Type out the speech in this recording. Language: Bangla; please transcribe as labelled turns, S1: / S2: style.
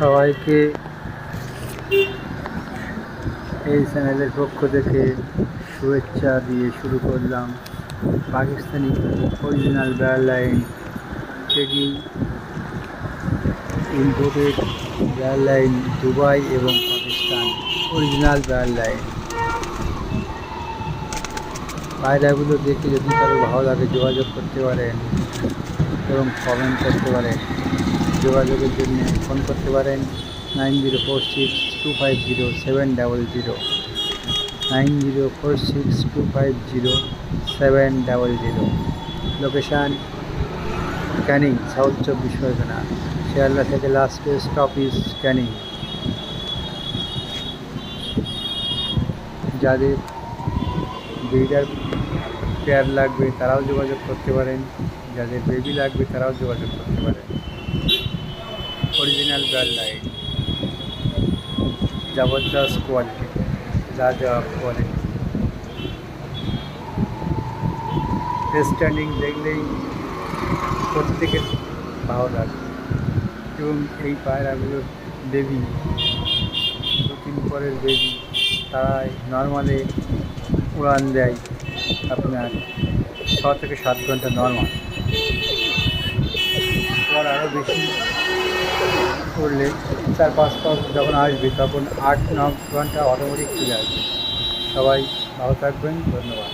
S1: সবাইকে এই চ্যানেলের পক্ষ থেকে শুভেচ্ছা দিয়ে শুরু করলাম Pakistani original airline trading imported airline Dubai এবং পাকিস্তান অরিজিনাল এয়ারলাইন। পায়রাগুলো দেখে যদি কারো ভালো লাগে যোগাযোগ করতে পারেন এবং কমেন্ট করতে পারেন। যোগাযোগের জন্য ফোন করতে পারেন 9046250700 9046250700। Location Canning, south 24 Pargana. শিয়ালদা থেকে লাস্ট স্টপিস ক্যানিং। যাদের ব্রিডার পেয়ার লাগবে তারাও যোগাযোগ করতে পারেন, যাদের বেবি লাগবে তারাও যোগাযোগ করতে পারেন। অরিজিনাল এয়ারলাইন, জবরদস্ত কোয়ালিটি, লাজবাব কোয়ালিটি। স্ট্যান্ডিং দেখলেই প্রত্যেকের ভালো লাগবে এবং এই পায়রাগুলোর বেবি 2-3 পরের বেবি তারাই নর্মালে উড়ান দেয় আপনার 6 থেকে 7 ঘন্টা নর্মাল। পর আরও বেশি করলে 4-5 পর যখন আসবে তখন 8-9 ঘন্টা অটোমেটিক চলে আসবে। সবাই ভালো থাকবেন, ধন্যবাদ।